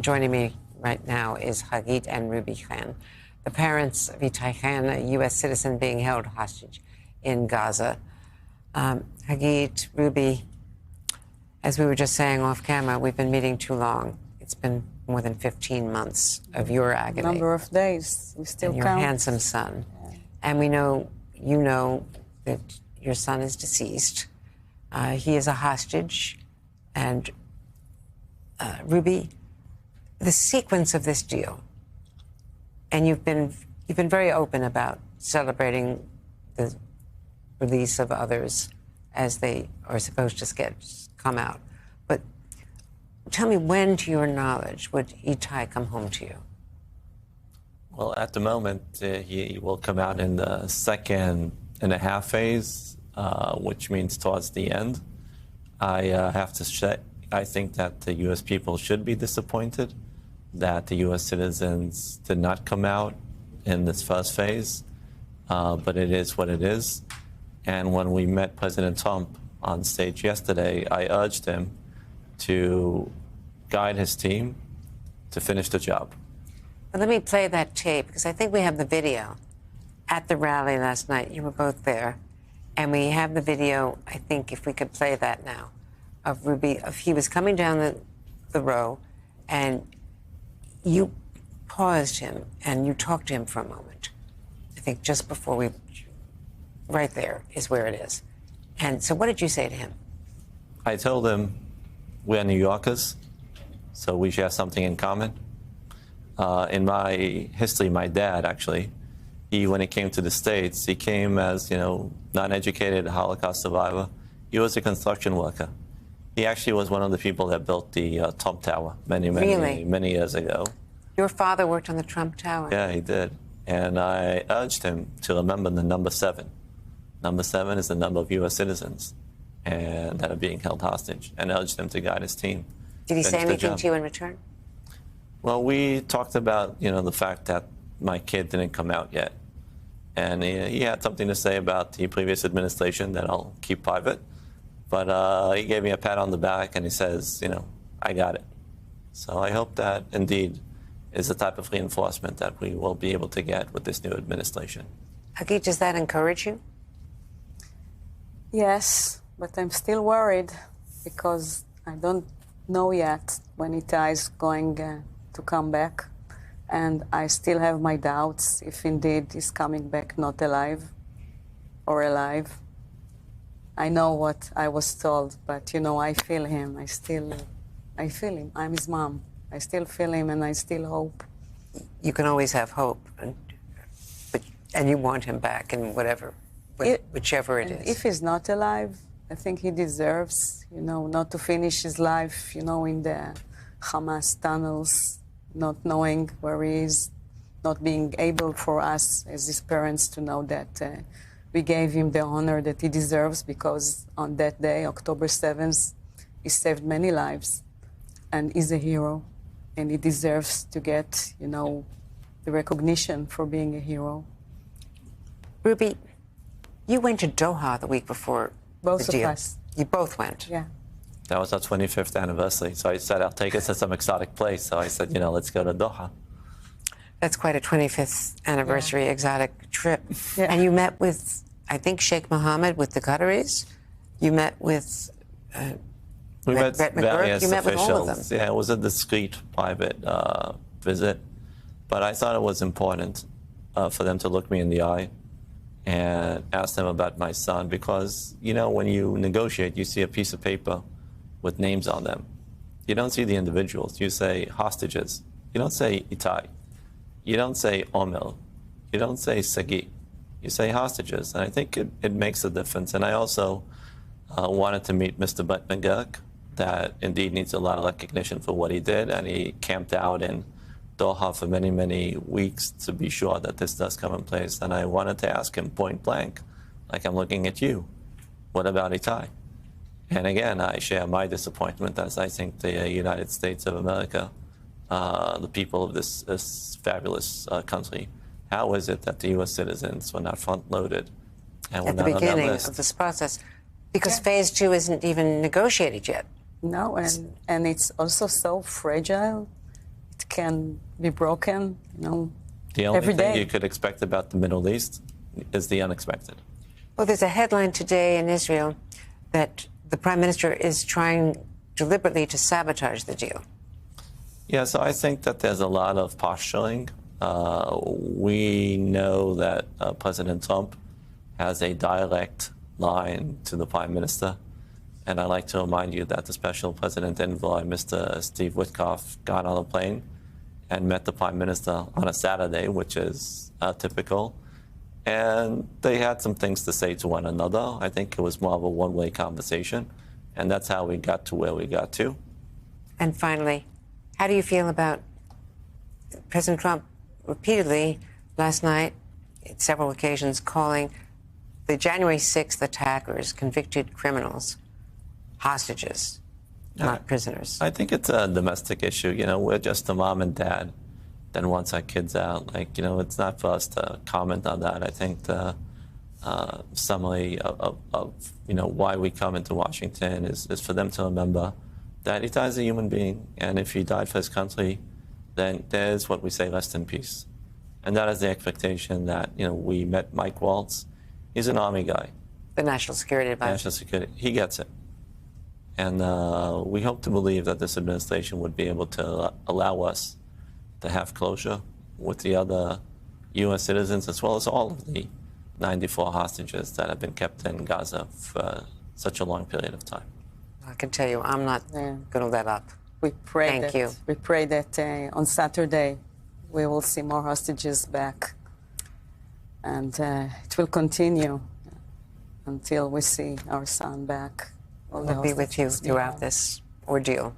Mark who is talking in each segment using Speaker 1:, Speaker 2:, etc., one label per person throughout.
Speaker 1: joining me right now is Hagit and Ruby Khan, the parents of Itai Khan, a U.S. citizen being held hostage in Gaza. Hagit, Ruby, as we were just saying off camera, we've been meeting too long. It's been more than 15 months of your agony.
Speaker 2: Number of days, we still
Speaker 1: and your
Speaker 2: count.
Speaker 1: handsome son. Yeah. And we know, you know, that your son is deceased. He is a hostage. And Ruby, the sequence of this deal, and you've been very open about celebrating the release of others as they are supposed to come out. But tell me, when, to your knowledge, would Itai come home to you?
Speaker 3: Well, at the moment, he will come out in the second and a half phase, which means towards the end. I have to say, I think that the U.S. people should be disappointed that the U.S. citizens did not come out in this first phase, but it is what it is. And when we met President Trump on stage yesterday, I urged him to guide his team to finish the job.
Speaker 1: Well, let me play that tape, because I think we have the video at the rally last night. You were both there. And we have the video, I think, if we could play that now, of Ruby. He was coming down the row, and you paused him, and you talked to him for a moment. I think just before we... Right there is where it is. And so what did you say to him?
Speaker 3: I told him we're New Yorkers, so we share something in common. In my history, my dad, actually, when he came to the States, he came as, non-educated Holocaust survivor. He was a construction worker. He actually was one of the people that built the Trump Tower many years ago.
Speaker 1: Your father worked on the Trump Tower?
Speaker 3: Yeah, he did. And I urged him to remember the number 7. Number 7 is the number of U.S. citizens and that are being held hostage, and urged him to guide his team.
Speaker 1: Did he say anything to you in return?
Speaker 3: Well, we talked about, the fact that my kid didn't come out yet. And he had something to say about the previous administration that I'll keep private. But he gave me a pat on the back, and he says, I got it. So I hope that, indeed, is the type of reinforcement that we will be able to get with this new administration.
Speaker 1: Hagit, does that encourage you?
Speaker 2: Yes, but I'm still worried because I don't know yet when Itai is going to come back. And I still have my doubts if indeed he's coming back not alive or alive. I know what I was told, but, I feel him. I feel him. I'm his mom. I still feel him, and I still hope.
Speaker 1: You can always have hope, and you want him back, and whichever it is.
Speaker 2: If he's not alive, I think he deserves, not to finish his life, in the Hamas tunnels, not knowing where he is, not being able for us as his parents to know that we gave him the honor that he deserves, because on that day, October 7th, he saved many lives, and he's a hero, and he deserves to get, the recognition for being a hero.
Speaker 1: Ruby, you went to Doha the week before
Speaker 2: both
Speaker 1: the deal.
Speaker 2: Of us.
Speaker 1: You both went?
Speaker 2: Yeah.
Speaker 3: That was our 25th anniversary. So I said, I'll take us to some exotic place. So I said, let's go to Doha.
Speaker 1: That's quite a 25th anniversary exotic trip.
Speaker 2: Yeah.
Speaker 1: And you met with, I think, Sheikh Mohammed with the Qataris. You met with
Speaker 3: we met
Speaker 1: Brett McGurk.
Speaker 3: various
Speaker 1: You met
Speaker 3: officials.
Speaker 1: with all of them.
Speaker 3: Yeah, it was a discreet, private visit. But I thought it was important for them to look me in the eye and ask them about my son, because, when you negotiate, you see a piece of paper with names on them. You don't see the individuals. You say hostages. You don't say Itai. You don't say Omer. You don't say Sagi. You say hostages. And I think it makes a difference. And I also wanted to meet Mr. Brett McGurk, that indeed needs a lot of recognition for what he did. And he camped out in Doha for many, many weeks to be sure that this does come in place. And I wanted to ask him point blank, like I'm looking at you, what about Itai? And again, I share my disappointment, as I think the United States of America, the people of this fabulous country, how is it that the U.S. citizens were not front-loaded and were
Speaker 1: at the
Speaker 3: not on that
Speaker 1: beginning
Speaker 3: list?
Speaker 1: of this process? Because phase 2 isn't even negotiated yet.
Speaker 2: No, and it's also so fragile it can be broken, you know,
Speaker 3: The only
Speaker 2: every
Speaker 3: thing
Speaker 2: day.
Speaker 3: you could expect about the Middle East is the unexpected.
Speaker 1: Well, there's a headline today in Israel that the prime minister is trying deliberately to sabotage the deal.
Speaker 3: Yeah, so I think that there's a lot of posturing. We know that President Trump has a direct line to the prime minister. And I'd like to remind you that the special president envoy, Mr. Steve Witkoff, got on a plane and met the prime minister on a Saturday, which is typical. And they had some things to say to one another. I think it was more of a one-way conversation. And that's how we got to where we got to.
Speaker 1: And finally, how do you feel about President Trump repeatedly last night, at several occasions, calling the January 6th attackers convicted criminals hostages, not prisoners?
Speaker 3: I think it's a domestic issue. You know, we're just a mom and dad that wants our kids out. Like, you know, it's not for us to comment on that. I think the summary of you know, why we come into Washington is for them to remember that he died as a human being. And if he died for his country, then there's what we say, rest in peace. And that is the expectation that, you know, we met Mike Waltz. He's an Army guy,
Speaker 1: The National Security Advisor.
Speaker 3: national security. He gets it. And we hope to believe that this administration would be able to allow us to have closure with the other U.S. citizens, as well as all of the 94 hostages that have been kept in Gaza for such a long period of time.
Speaker 1: I can tell you, I'm not
Speaker 2: Yeah.
Speaker 1: going to let up.
Speaker 2: We pray
Speaker 1: Thank
Speaker 2: that,
Speaker 1: you.
Speaker 2: We pray that on Saturday we will see more hostages back. And it will continue until we see our son back. All the
Speaker 1: We'll be with you
Speaker 2: hostages.
Speaker 1: throughout
Speaker 2: Yeah.
Speaker 1: this ordeal.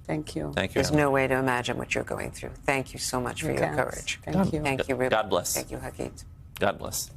Speaker 2: Thank you.
Speaker 3: Thank you.
Speaker 1: There's no way to imagine what you're going through. Thank you so much for
Speaker 2: You
Speaker 1: your
Speaker 2: can't.
Speaker 1: courage.
Speaker 2: Thank you.
Speaker 1: Thank you, Ruby.
Speaker 3: God bless.
Speaker 1: Thank you, Hagit.
Speaker 3: God bless.